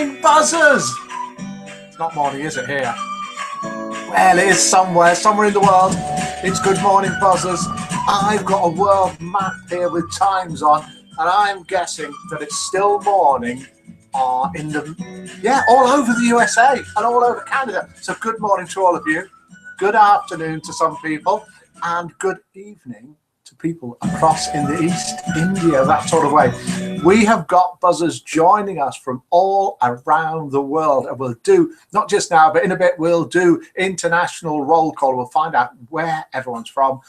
morning, buzzers! It's not morning, is it, here? Well, it is somewhere in the world. It's good morning, buzzers. I've got a world map here with times on, and I'm guessing that it's still morning all over the USA and all over Canada. So good morning to all of you. Good afternoon to some people, and good evening to people across in the East, India, that sort of way. We have got buzzers joining us from all around the world, and we'll do, not just now, but in a bit, we'll do international roll call. We'll find out where everyone's from.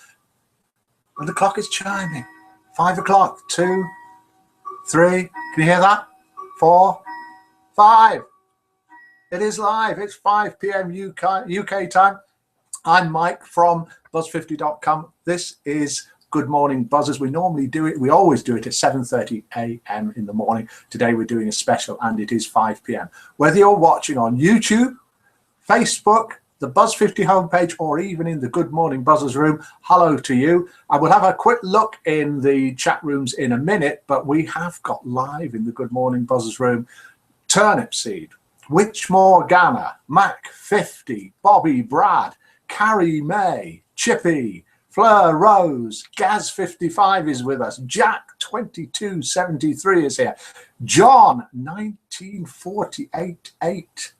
And the clock is chiming. 5 o'clock, 2, 3, can you hear that? 4, 5. It is live. It's 5 p.m. UK time. I'm Mike from buzz50.com. This is Good Morning Buzzers. We normally do it, we always do it at 7:30 a.m. in the morning. Today we're doing a special and it is 5 p.m. Whether you're watching on YouTube, Facebook, the Buzz50 homepage, or even in the Good Morning Buzzers room, hello to you. I will have a quick look in the chat rooms in a minute, but we have got live in the Good Morning Buzzers room Turnip Seed, Witch Morgana, Mac 50, Bobby Brad, Carrie May, Chippy, Fleur Rose, Gaz 55 is with us, Jack 2273 is here, John 1948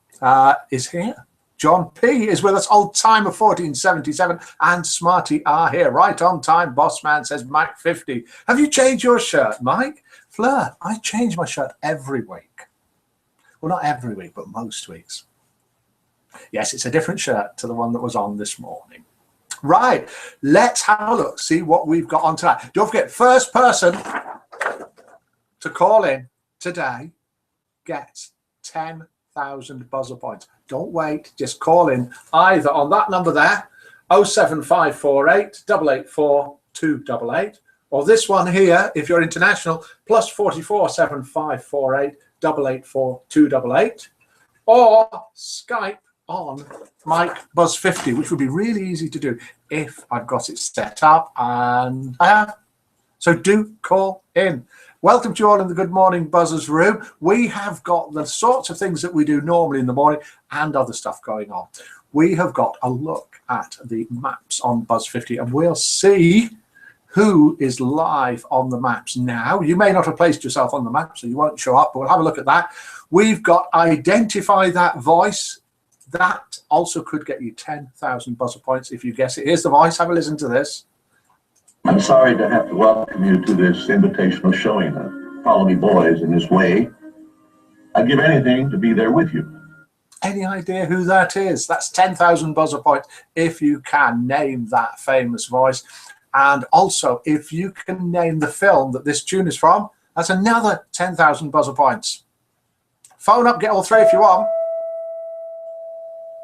is here, John P is with us, Old Timer 1477 and Smarty are here, right on time. Boss Man says Mac 50. Have you changed your shirt, Mike? Fleur, I change my shirt every week. Well, not every week, but most weeks. Yes, it's a different shirt to the one that was on this morning. Right, let's have a look, see what we've got on tonight. Don't forget, first person to call in today gets 10,000 buzzer points. Don't wait, just call in either on that number there, 07548 884 288, or this one here, if you're international, +44 7548 884 288, or Skype on Mike Buzz50, which would be really easy to do if I've got it set up, and I have. So do call in. Welcome to you all in the Good Morning Buzzers room. We have got the sorts of things that we do normally in the morning and other stuff going on. We have got a look at the maps on Buzz50, and we'll see who is live on the maps now. You may not have placed yourself on the map, so you won't show up, but we'll have a look at that. We've got Identify That Voice. That also could get you 10,000 buzzer points if you guess it. Here's the voice. Have a listen to this. I'm sorry to have to welcome you to this invitational showing of Follow Me Boys in this way. I'd give anything to be there with you. Any idea who that is? That's 10,000 buzzer points if you can name that famous voice. And also, if you can name the film that this tune is from, that's another 10,000 buzzer points. Phone up, get all three if you want.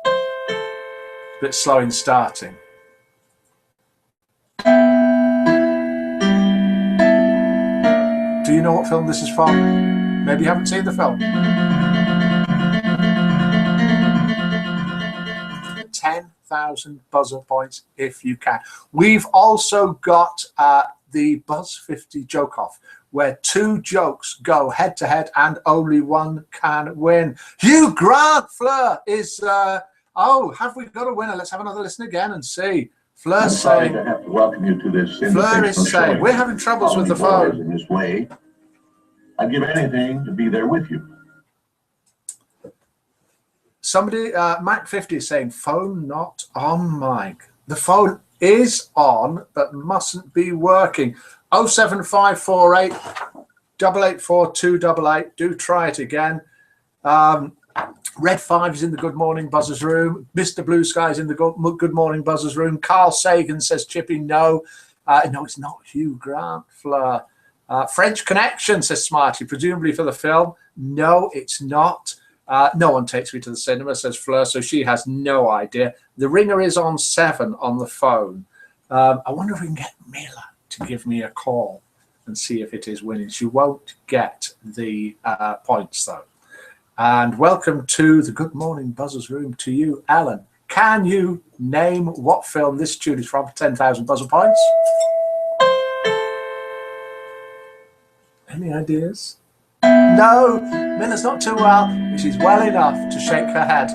A bit slow in starting. Do you know what film this is from? Maybe you haven't seen the film. 10,000 buzzer points if you can. We've also got the Buzz50 joke off, where two jokes go head to head and only one can win. Hugh Grant, Fleur, is oh, have we got a winner? Let's have another listen again and see. Fleur's saying, to have to welcome you to this. Fleur is saying, we're having troubles with the phone. In this way, I'd give anything to be there with you. Somebody, Mac 50 is saying, phone not on, Mike. The phone is on, but mustn't be working. 07548 884 288. Do try it again. Red 5 is in the Good Morning Buzzers room. Mr. Blue Sky is in the Good Morning Buzzers room. Carl Sagan says, Chippy, no. No, it's not Hugh Grant, Fleur. French Connection, says Smarty, presumably for the film. No, it's not. No one takes me to the cinema, says Fleur, so she has no idea. The ringer is on 7 on the phone. I wonder if we can get Mila to give me a call and see if it is winning. She won't get the points, though. And welcome to the Good Morning Buzzers room to you, Alan. Can you name what film this tune is from for 10,000 buzzer points? Any ideas? No, Miller's not too well, but she's well enough to shake her head.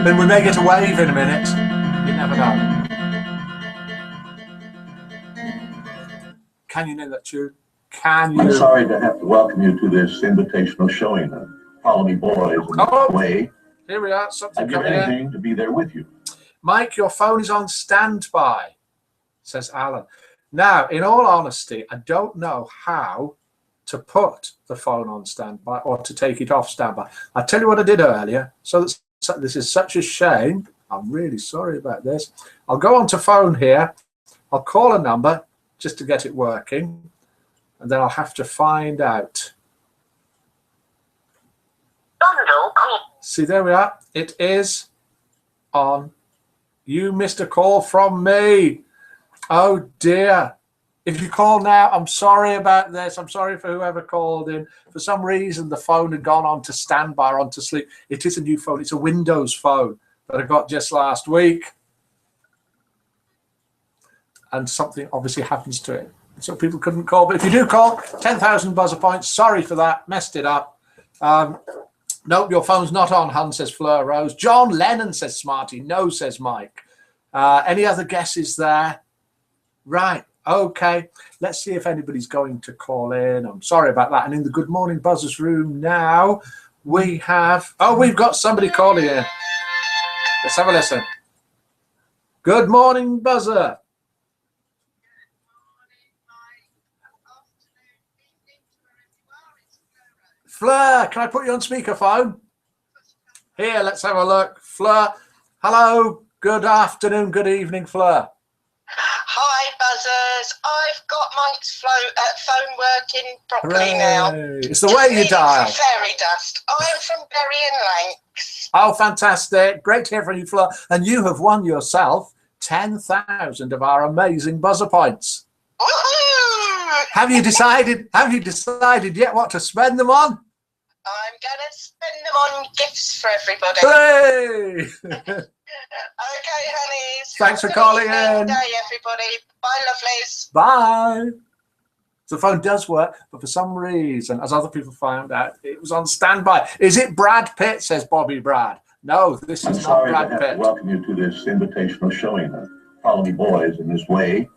Then we may get a wave in a minute. You never know. Can you name that tune? Can you? I'm sorry to have to welcome you to this invitational showing of Follow Me Boys in this way. Here we are. Something I'd give coming anything in. to be there with you. Mike, your phone is on standby, says Alan. Now, in all honesty, I don't know how to put the phone on standby or to take it off standby. I'll tell you what I did earlier. So this is such a shame. I'm really sorry about this. I'll go on to phone here. I'll call a number just to get it working. And then I'll have to find out. See, there we are. It is on. You missed a call from me. Oh, dear. If you call now, I'm sorry about this. I'm sorry for whoever called in. For some reason, the phone had gone on to standby or on to sleep. It is a new phone. It's a Windows phone that I got just last week. And something obviously happens to it. So people couldn't call. But if you do call, 10,000 buzzer points. Sorry for that. Messed it up. Nope, your phone's not on, Hun, says Fleur Rose. John Lennon, says Smarty. No, says Mike. Any other guesses there? Right. Okay. Let's see if anybody's going to call in. I'm sorry about that. And in the Good Morning Buzzers room now, we have... Oh, we've got somebody calling in. Let's have a listen. Good morning, Buzzer. Fleur, can I put you on speakerphone? Here, let's have a look. Fleur, hello, good afternoon, good evening, Fleur. Hi, Buzzers. I've got Mike's phone working properly now. It's the way you dial. Fairy dust. I'm from Bury and Lancs. Oh, fantastic. Great to hear from you, Fleur. And you have won yourself 10,000 of our amazing buzzer points. Woohoo! Have you decided yet what to spend them on? I'm going to spend them on gifts for everybody. Hooray! Okay, honeys. Thanks for calling in. Day, everybody. Bye, lovelies. Bye. So the phone does work, but for some reason, as other people found out, it was on standby. Is it Brad Pitt, says Bobby Brad. No, this is not Brad Pitt. Welcome you to this invitational showing of Follow Me Boys in this way.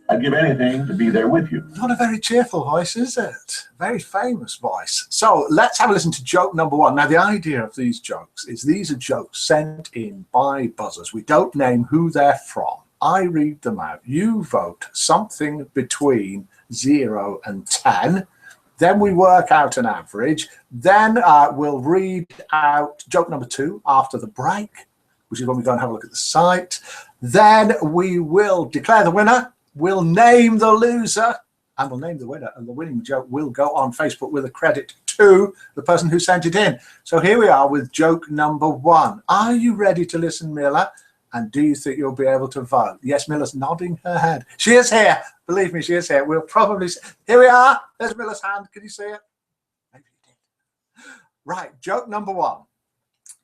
I'd give anything to be there with you. Not a very cheerful voice, is it? Very famous voice. So let's have a listen to joke number one. Now, the idea of these jokes is these are jokes sent in by buzzers. We don't name who they're from. I read them out. You vote something between 0 and 10. Then we work out an average. Then we'll read out joke number 2 after the break, which is when we go and have a look at the site. Then we will declare the winner. We'll name the loser and we'll name the winner, and the winning joke will go on Facebook with a credit to the person who sent it in. So here we are with joke number 1. Are you ready to listen, Miller? And do you think you'll be able to vote? Yes, Miller's nodding her head. She is here. Believe me, she is here. We'll probably... Here we are. There's Miller's hand. Can you see it? Maybe you did. Right, joke number 1.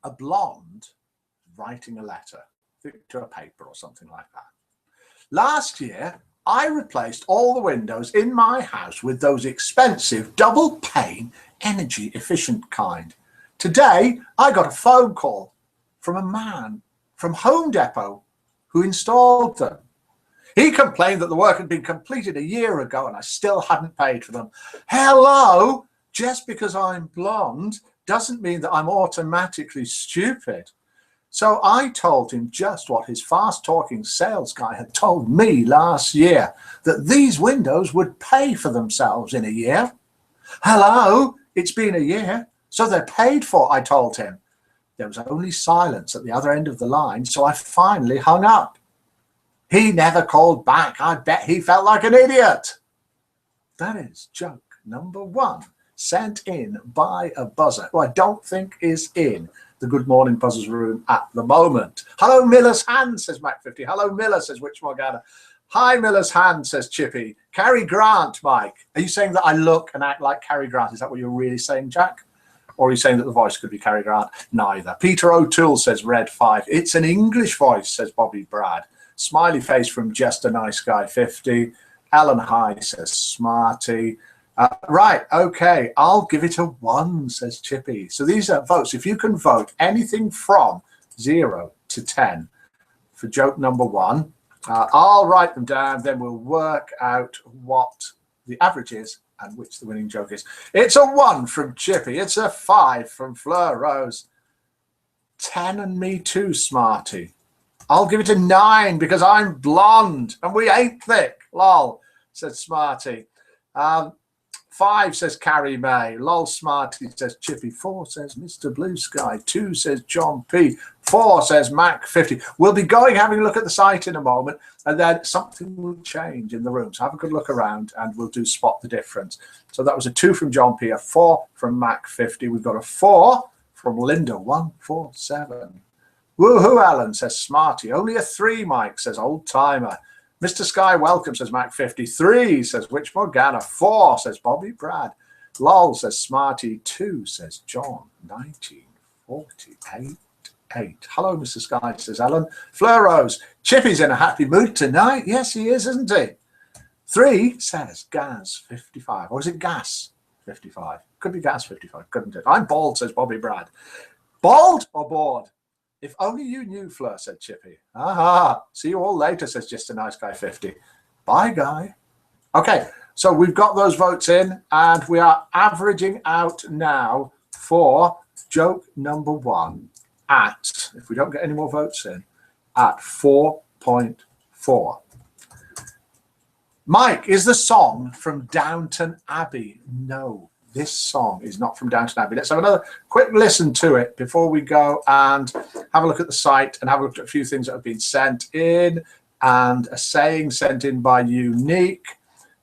A blonde writing a letter to a paper or something like that. Last year, I replaced all the windows in my house with those expensive double pane, energy efficient kind. Today, I got a phone call from a man from Home Depot who installed them. He complained that the work had been completed a year ago and I still hadn't paid for them. Hello, just because I'm blonde doesn't mean that I'm automatically stupid. So I told him just what his fast-talking sales guy had told me last year, that these windows would pay for themselves in a year. Hello, it's been a year, so they're paid for, I told him. There was only silence at the other end of the line, so I finally hung up. He never called back. I bet he felt like an idiot. That is joke number 1, sent in by a buzzer who I don't think is in the Good Morning Buzzers room at the moment. Hello, Miller's hand, says Mac50. Hello, Miller, says Witch Morgana. Hi, Miller's hand, says Chippy. Cary Grant, Mike. Are you saying that I look and act like Cary Grant? Is that what you're really saying, Jack? Or are you saying that the voice could be Cary Grant? Neither. Peter O'Toole says Red 5. It's an English voice, says Bobby Brad. Smiley face from Just a Nice Guy 50. Ellen High says Smarty. Right, okay, I'll give it a 1, says Chippy. So these are votes. If you can vote anything from 0 to 10 for joke number 1, I'll write them down, then we'll work out what the average is and which the winning joke is. It's a 1 from Chippy. It's a 5 from Fleur Rose. 10 and me too, Smarty. I'll give it a 9 because I'm blonde and we ain't thick. Lol, said Smarty. 5 says Carrie May. Lol, Smarty says Chippy. 4 says Mr. Blue Sky. 2 says John P. 4 says Mac 50. We'll be going having a look at the site in a moment, and then something will change in the room. So have a good look around and we'll do spot the difference. So that was a 2 from John P, a 4 from Mac 50. We've got a 4 from Linda 147. Woohoo, Alan, says Smarty. Only a 3, Mike, says Old Timer. Mr. Sky, welcome, says Mac 50. 3, says Witch Morgana. 4, says Bobby Brad. Lol, says Smarty. 2, says John. 1948. 8. Hello, Mr. Sky, says Alan. Fleur Rose. Chippy's in a happy mood tonight. Yes, he is, isn't he? 3 says Gaz 55. Or is it Gas 55? Could be Gas 55, couldn't it? I'm bald, says Bobby Brad. Bald or bored? If only you knew, Fleur, said Chippy. Aha. See you all later, says Just a Nice Guy 50. Bye, guy. Okay, so we've got those votes in, and we are averaging out now for joke number 1 at, if we don't get any more votes in, at 4.4. Mike, is the song from Downton Abbey? No. This song is not from Downton Abbey. Let's have another quick listen to it before we go and have a look at the site and have a look at a few things that have been sent in and a saying sent in by Unique.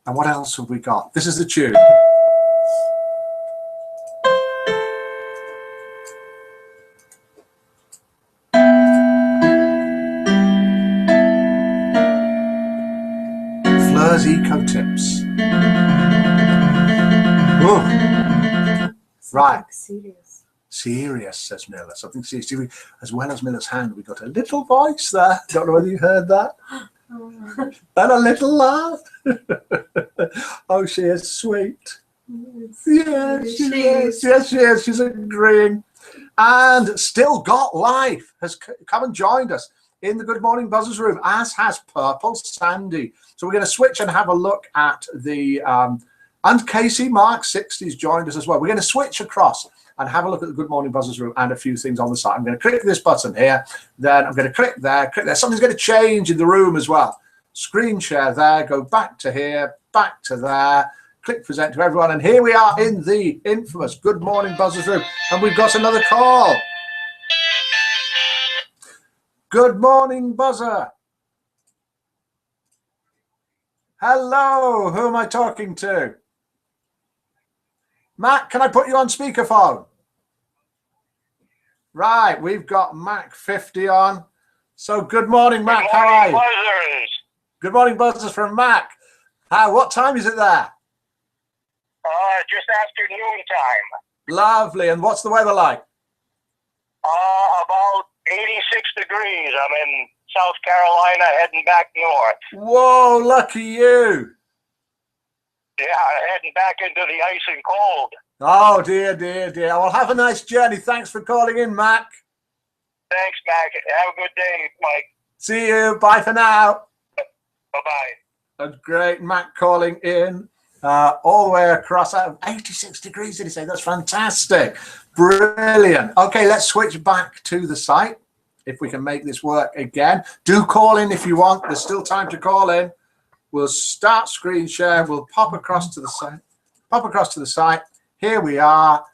And what else have we got? This is the tune. Fleur's Eco Tips. Whoa. Right. Serious, says Miller. Something serious. As well as Miller's hand, we got a little voice there. Don't know whether you heard that. And a little laugh. Oh, she is sweet. Yes, she is. Yes, she is. She's agreeing. And Still Got Life has come and joined us in the Good Morning Buzzers room, as has Purple Sandy. So we're going to switch and have a look at the... and Casey Mark 60's joined us as well. We're going to switch across and have a look at the Good Morning Buzzers room and a few things on the site. I'm going to click this button here. Then I'm going to click there, click there. Something's going to change in the room as well. Screen share there, go back to here, back to there. Click present to everyone. And here we are in the infamous Good Morning Buzzers room. And we've got another call. Good morning, Buzzer. Hello, who am I talking to? Matt, can I put you on speakerphone? Right, we've got Mac 50 on. So good morning, Mac. How are you? Buzzers. Good morning, Buzzers from Mac. What time is it there? Just after noon time. Lovely. And what's the weather like? About 86 degrees. I'm in South Carolina heading back north. Whoa, lucky you. Yeah, heading back into the ice and cold. Oh, dear, dear, dear. Well, have a nice journey. Thanks for calling in, Mac. Thanks, Mac. Have a good day, Mike. See you. Bye for now. Bye-bye. Great. Mac calling in all the way across. 86 degrees, did he say? That's fantastic. Brilliant. Okay, let's switch back to the site. If we can make this work again. Do call in if you want. There's still time to call in. We'll start screen share. We'll pop across to the site. Pop across to the site. Here we are.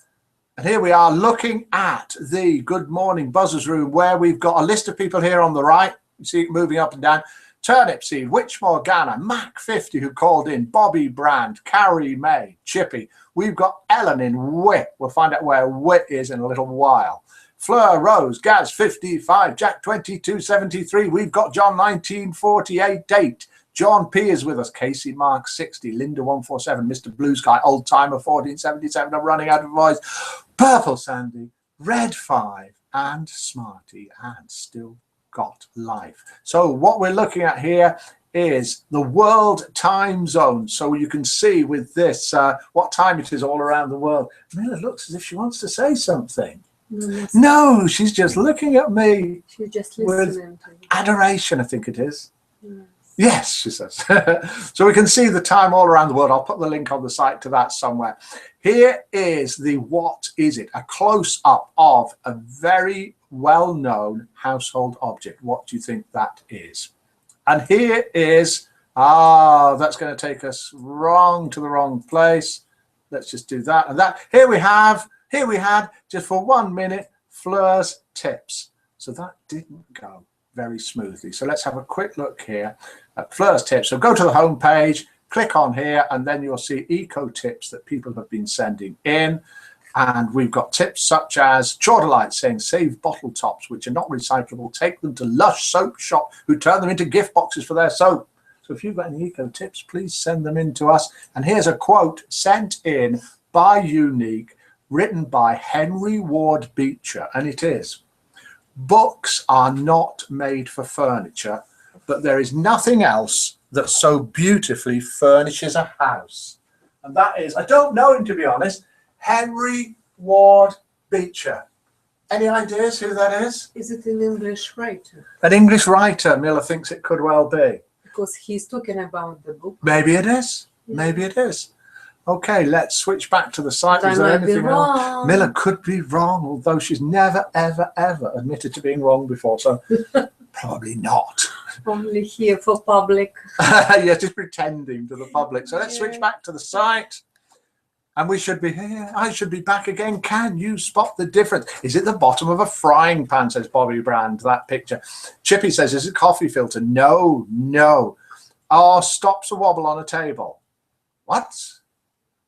And here we are looking at the Good Morning Buzzers room where we've got a list of people here on the right. You see it moving up and down. Turnip Seed, Witch Morgana, Mac 50 who called in, Bobby Brand, Carrie May, Chippy. We've got Ellen in Wit. We'll find out where Wit is in a little while. Fleur Rose, Gaz 55, Jack 2273. We've got John 1948 date. John P is with us. Casey Mark 60, Linda 147, Mr. Blue Sky, Old Timer 1477. I'm running out of voice. Purple Sandy, Red 5, and Smarty, and Still Got Life. So what we're looking at here is the world time zone. So you can see with this what time it is all around the world. Mila looks as if she wants to say something. No, she's just looking at me. She's just with listening to you. adoration, I think it is. Yes. Yes, she says. So we can see the time all around the world. I'll put the link on the site to that somewhere. Here is the what is it? A close-up of a very well-known household object. What do you think that is? And here is, that's going to take us to the wrong place. Let's just do that and that. Here we had, just for 1 minute, Fleur's tips. So that didn't go very smoothly. So let's have a quick look here at Fleur's tips. So go to the home page, click on here, and then you'll see eco tips that people have been sending in. And we've got tips such as Chordalite saying save bottle tops which are not recyclable, take them to Lush Soap Shop who turn them into gift boxes for their soap. So if you've got any eco tips, please send them in to us. And here's a quote sent in by Unique, written by Henry Ward Beecher, and it is: books are not made for furniture, but there is nothing else that so beautifully furnishes a house. And that is, I don't know him to be honest, Henry Ward Beecher. Any ideas who that is? Is it an English writer? An English writer, Miller thinks it could well be. Because he's talking about the book. Maybe it is. Yeah. Maybe it is. Okay, let's switch back to the site. I Is there might be anything else? wrong. Miller could be wrong, although she's never, ever, ever admitted to being wrong before, so probably not. Only here for public. Yeah, just pretending to the public. So let's switch back to the site. And we should be here. I should be back again. Can you spot the difference? Is it the bottom of a frying pan, says Bobby Brand, that picture. Chippy says, is it coffee filter? No, no. Oh, stops a wobble on a table. What?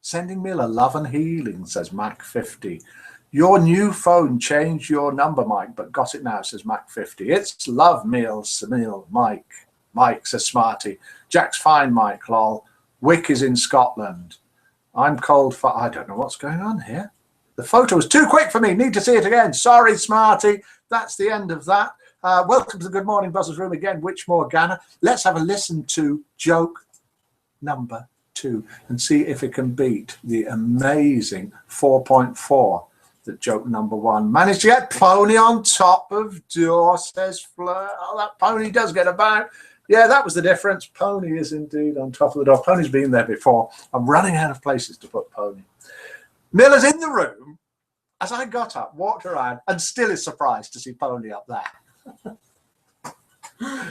Sending Miller love and healing, says Mac 50. Your new phone changed your number, Mike, but got it now, says Mac 50. It's love meals, Mike. Mike, says Smarty. Jack's fine, Mike, lol. Wick is in Scotland. I'm cold for, I don't know what's going on here. The photo was too quick for me. Need to see it again. Sorry, Smarty. That's the end of that. Welcome to the Good Morning Buzzers room again, Whichmore Ghana. Let's have a listen to joke number 2 and see if it can beat the amazing 4.4 that joke number 1 managed to get. Pony on top of door, says Fleur. Oh, that pony does get about. Yeah, that was the difference. Pony is indeed on top of the door. Pony's been there before. I'm running out of places to put Pony. Miller's in the room as I got up, walked around, and still is surprised to see Pony up there.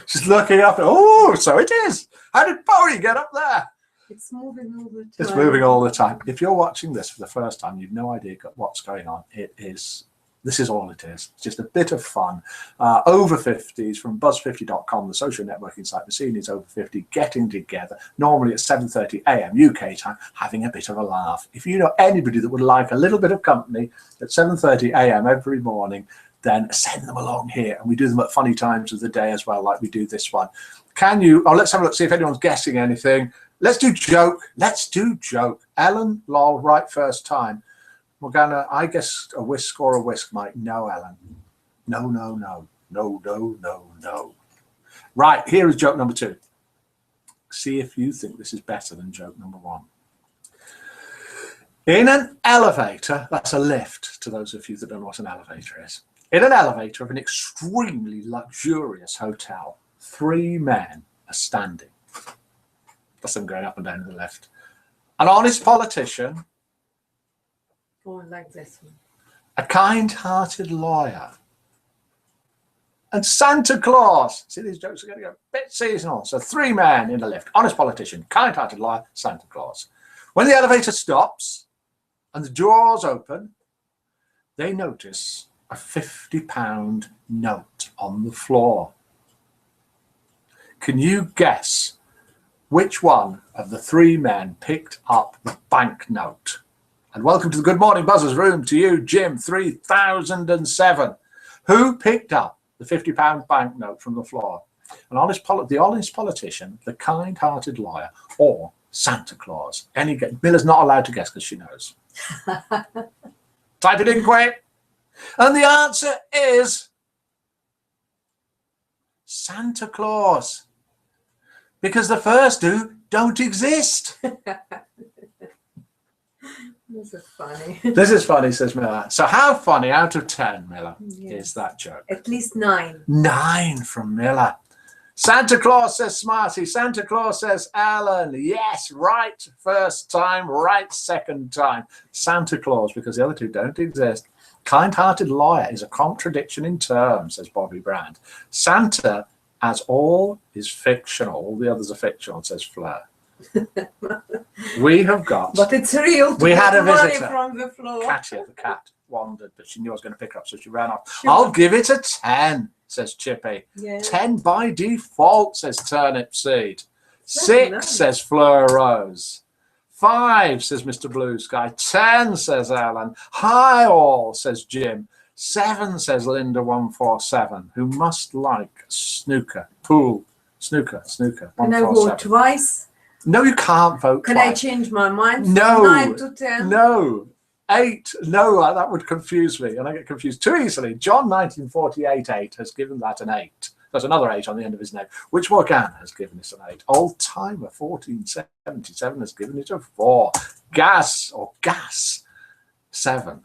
She's looking up. Oh, so it is. How did Pony get up there? It's moving all the time. It's moving all the time. If you're watching this for the first time, you've no idea what's going on. This is all it is. It's just a bit of fun. Over 50s from buzz50.com, the social networking site. The scene is over 50, getting together, normally at 7:30 a.m. UK time, having a bit of a laugh. If you know anybody that would like a little bit of company at 7:30 a.m. every morning, then send them along here. And we do them at funny times of the day as well, like we do this one. Can you, let's have a look, see if anyone's guessing anything. Let's do joke. Let's do joke. Ellen, lol, right first time. Morgana, I guess a whisk or a whisk, Mike. No, Ellen. No, no, no. No, no, no, no. Right, here is joke number 2. See if you think this is better than joke number 1. In an elevator, that's a lift to those of you that don't know what an elevator is. In an elevator of an extremely luxurious hotel, 3 men are standing. That's them going up and down the lift. An honest politician, Oh, I like this one. a kind-hearted lawyer, and Santa Claus. See, these jokes are going to go a bit seasonal. So 3 men in a lift. Honest politician, kind-hearted lawyer, Santa Claus. When the elevator stops and the doors open, they notice a £50 note on the floor. Can you guess which one of the 3 men picked up the banknote? And welcome to the Good Morning Buzzers room to you, Jim 3007. Who picked up the £50 banknote from the floor? The honest politician, the kind-hearted lawyer, or Santa Claus? Miller's not allowed to guess because she knows. Type it in quick. And the answer is Santa Claus. because the first two don't exist. This is funny. This is funny, says Miller. So how funny out of 10, Miller, Yes. is that joke? At least 9. 9 from Miller. Santa Claus says Smarty. Santa Claus says Alan. Yes, right first time, right second time. Santa Claus, because the other two don't exist. Kind-hearted lawyer is a contradiction in terms, says Bobby Brand. Santa, as all, is fictional. All the others are fictional, says Fleur. We have got... But it's real. We had a money visitor. from the floor. Katia, the cat, wandered, but she knew I was going to pick her up, so she ran off. Sure. I'll give it a 10, says Chippy. Yeah. 10 by default, says Turnip Seed. 6, nice. says Fleur Rose. 5, says Mr. Blue Sky. 10, says Alan. Hi all, says Jim. 7, says Linda 147, who must like snooker, pool, snooker, Can I vote 147. twice? No, you can't vote Can I twice. change my mind from No. 9 to 10? No. 8, no, that would confuse me, and I get confused too easily. John 1948 has given that an 8. There's another 8 on the end of his name. Which Morgan has given it an 8. Old Timer 1477 has given it a 4. Gas 7.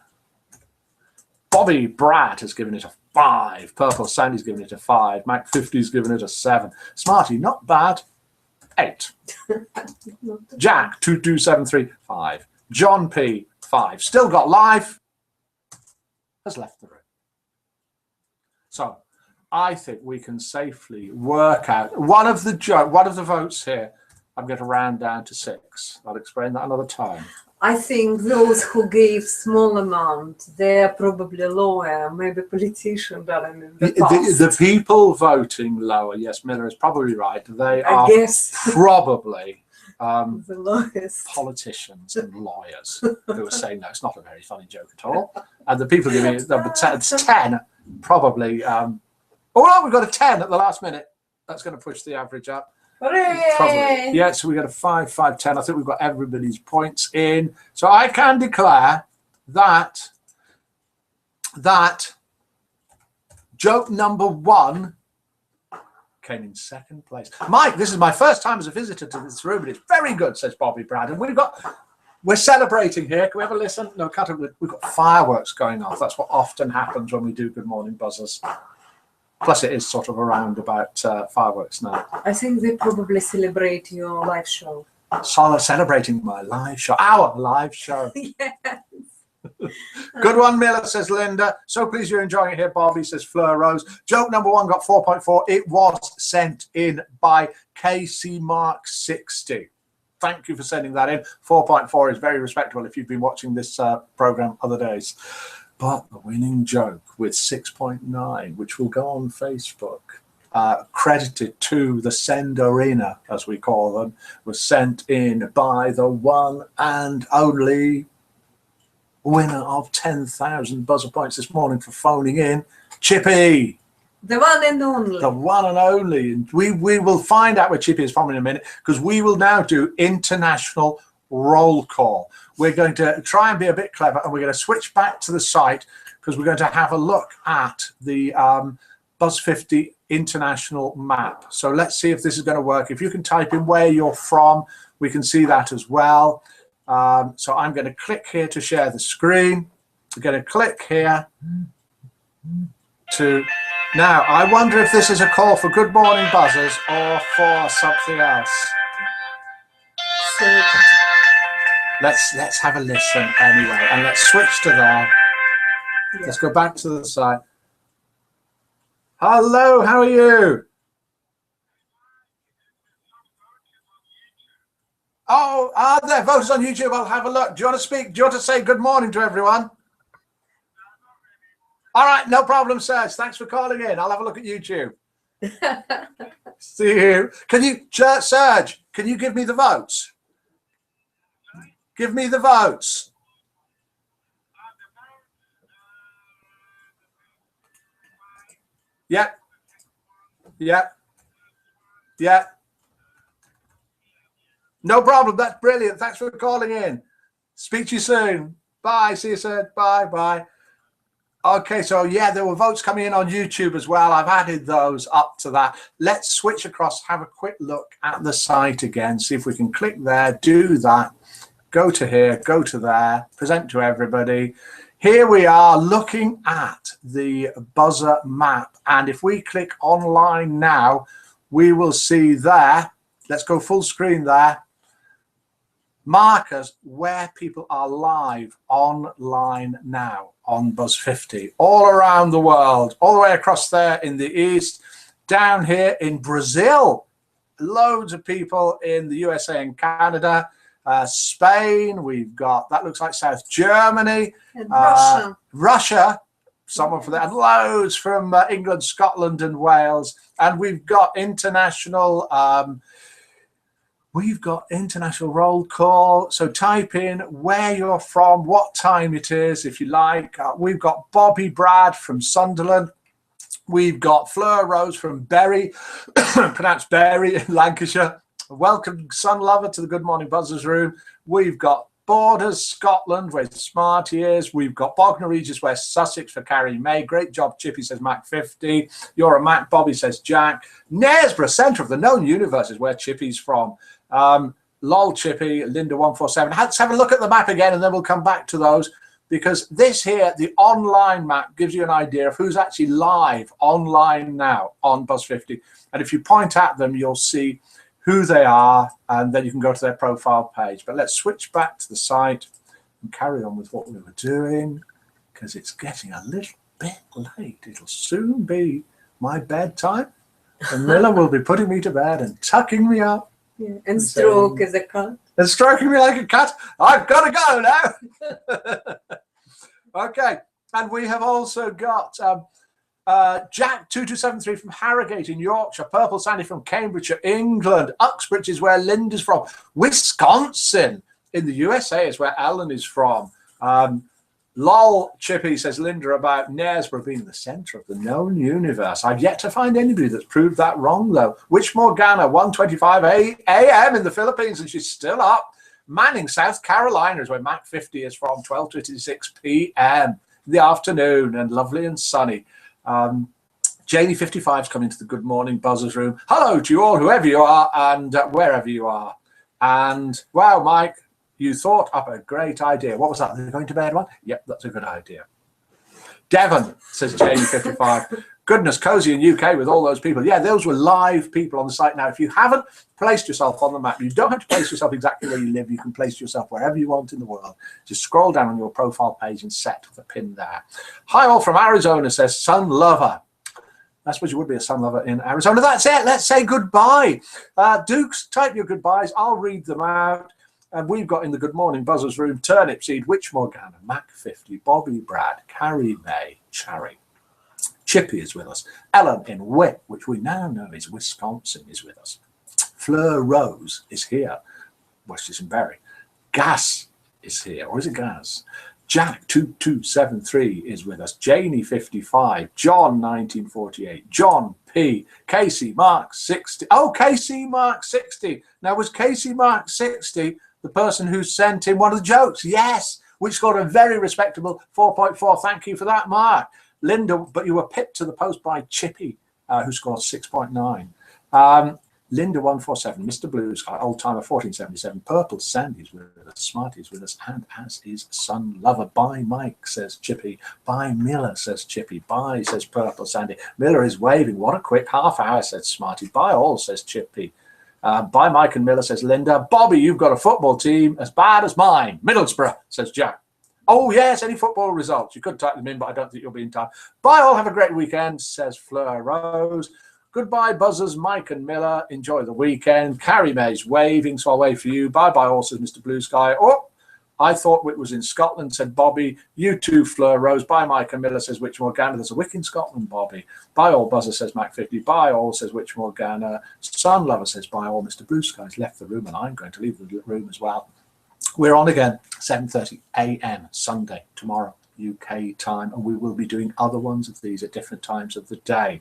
Bobby Brad has given it a 5. Purple Sandy's given it a 5. Mac 50's given it a 7. Smarty, not bad. 8. Jack 2273 5. John P 5. Still got life. Has left the room. So I think we can safely work out one of the votes here. I'm going to round down to 6. I'll explain that another time. I think those who gave small amount, they're probably lower, maybe politician than in the past. The people voting lower, yes, Miller is probably right. They I are guess probably the lowest. politicians and lawyers who are saying, no, it's not a very funny joke at all. And the people giving it number 10 probably, oh, no, we've got a 10 at the last minute. That's going to push the average up. Probably. Hooray! Yeah, so we got a 5, 5, 10. I think we've got everybody's points in. So I can declare that joke number 1 came in second place. Mike, this is my first time as a visitor to this room, but it's very good, says Bobby Brad. And we're celebrating here. Can we have a listen? No, we've got fireworks going off. That's what often happens when we do Good Morning Buzzers. Plus, it is sort of around about fireworks now. I think they probably celebrate your live show. So celebrating my live show, our live show. Yes. Good one, Miller, says Linda. So pleased you're enjoying it here, Bobby, says Fleur Rose. Joke number 1 got 4.4. It was sent in by KC Mark 60. Thank you for sending that in. 4.4 is very respectable if you've been watching this program other days. But the winning joke with 6.9, which will go on Facebook, credited to the Send Arena, as we call them, was sent in by the one and only winner of 10,000 buzzer points this morning for phoning in, Chippy. The one and only. The one and only. And we will find out where Chippy is from in a minute, because we will now do international roll call. We're going to try and be a bit clever, and we're going to switch back to the site because we're going to have a look at the Buzz 50 international map. So let's see if this is going to work. If you can type in where you're from, we can see that as well. So I'm going to click here to share the screen. We're going to click here to... Now, I wonder if this is a call for Good Morning Buzzers or for something else. So, Let's have a listen anyway, and let's switch to there. yeah. Let's go back to the site. Hello, how are you? Oh, are there voters on YouTube? I'll have a look. Do you want to speak? Do you want to say good morning to everyone? All right, no problem, Serge. Thanks for calling in. I'll have a look at YouTube. See you. Can you, Serge, can you give me the votes? Give me the votes. Yep. Yep. Yep. No problem. That's brilliant. Thanks for calling in. Speak to you soon. Bye. See you soon. Bye. Bye. Okay, so yeah, there were votes coming in on YouTube as well. I've added those up to that. Let's switch across, have a quick look at the site again, see if we can click there, do that, go to here, go to there, present to everybody. Here we are looking at the buzzer map. And if we click online now, we will see there, let's go full screen there, markers where people are live online now on Buzz 50 all around the world, all the way across there in the east, down here in Brazil, loads of people in the USA and Canada, Spain, we've got, that looks like South Germany, And Russia, someone for that, and loads from England, Scotland and Wales. And we've got international roll call. So type in where you're from, what time it is, if you like. We've got Bobby Brad from Sunderland. We've got Fleur Rose from Bury, pronounced Bury in Lancashire. Welcome, Sun Lover, to the Good Morning Buzzers room. We've got Borders, Scotland, where Smarty is. We've got Bognor Regis, West Sussex, for Carrie May. Great job, Chippy, says Mac 50. You're a Mac, Bobby, says Jack. Knaresborough, centre of the known universe, is where Chippy's from. Lol Chippy, Linda 147. Let's have a look at the map again, and then we'll come back to those, because this here, the online map, gives you an idea of who's actually live online now on Buzz 50. And if you point at them, you'll see who they are, and then you can go to their profile page. But let's switch back to the site and carry on with what we were doing, because it's getting a little bit late. It'll soon be my bedtime, and Miller will be putting me to bed and tucking me up. Yeah, and stroke as a cat. And stroking me like a cat. I've got to go now. Okay, and we have also got Jack 2273 from Harrogate in Yorkshire, Purple Sandy from Cambridgeshire, England, Uxbridge is where Linda's from, Wisconsin in the USA is where Ellen is from. Lol Chippy says Linda about Knaresborough being the centre of the known universe. I've yet to find anybody that's proved that wrong, though. Witch Morgana, 1:25 a.m. in the Philippines, and she's still up. Manning, South Carolina is where Mac 50 is from, 12:26 p.m. in the afternoon, and lovely and sunny. Janie 55 is coming to the Good Morning Buzzers room. Hello to you all, whoever you are and wherever you are. And wow, Mike, you thought up a great idea. What was that? They're going to bed one? Yep, that's a good idea. Devon, says Janie 55. Goodness, cozy in UK with all those people. Yeah, those were live people on the site. Now, if you haven't placed yourself on the map, you don't have to place yourself exactly where you live. You can place yourself wherever you want in the world. Just scroll down on your profile page and set the pin there. Hi, all from Arizona, says Sun Lover. I suppose you would be a Sun Lover in Arizona. That's it. Let's say goodbye. Dukes, type your goodbyes. I'll read them out. And we've got in the Good Morning Buzzers room, Turnip Seed, Witch Morgana, Mac 50, Bobby Brad, Carrie May, Cherry. Chippy is with us. Ellen in Wick, which we now know is Wisconsin, is with us. Fleur Rose is here. Washington Berry. Gas is here. Or is it Gas? Jack 2273 is with us. Janie 55. John 1948. John P. Casey Mark 60. Oh, Casey Mark 60. Now, was Casey Mark 60 the person who sent in one of the jokes? Yes, which scored a very respectable 4.4. Thank you for that, Mark. Linda, but you were pipped to the post by Chippy, who scored 6.9. Linda 147, Mr. Blue Sky, Old Timer 1477, Purple Sandy's with us, Smarty's with us, and as is Sun Lover. Bye, Mike, says Chippy. Bye, Miller, says Chippy. Bye, says Purple Sandy. Miller is waving. What a quick half hour, says Smarty. Bye all, says Chippy. Bye, Mike and Miller, says Linda. Bobby, you've got a football team as bad as mine. Middlesbrough, says Jack. Oh, yes, any football results. You could type them in, but I don't think you'll be in time. Bye all, have a great weekend, says Fleur Rose. Goodbye, Buzzers, Mike and Miller. Enjoy the weekend. Carrie May's waving, so I'll wave for you. Bye-bye all, says Mr. Blue Sky. Oh, I thought it was in Scotland, said Bobby. You too, Fleur Rose. Bye, Mike and Miller, says Witch Morgana. There's a Wick in Scotland, Bobby. Bye all, Buzzer, says Mac 50. Bye all, says Witch Morgana. Sun Lover says bye all. Mr. Blue Sky's left the room, and I'm going to leave the room as well. We're on again, 7:30 a.m. Sunday, tomorrow, UK time, and we will be doing other ones of these at different times of the day.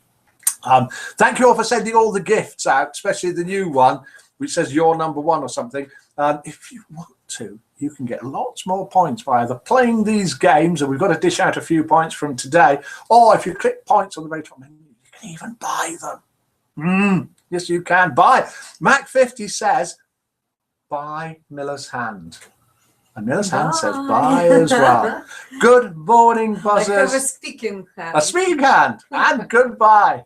Thank you all for sending all the gifts out, especially the new one, which says you're number one or something. If you want to, you can get lots more points by either playing these games, and we've got to dish out a few points from today, or if you click points on the very top menu, you can even buy them. Yes, you can buy. Mac50 says, buy Miller's hand. And Miller's hand says bye as well. Good morning, buzzers. I have a speaking hand. A speaking hand. And goodbye.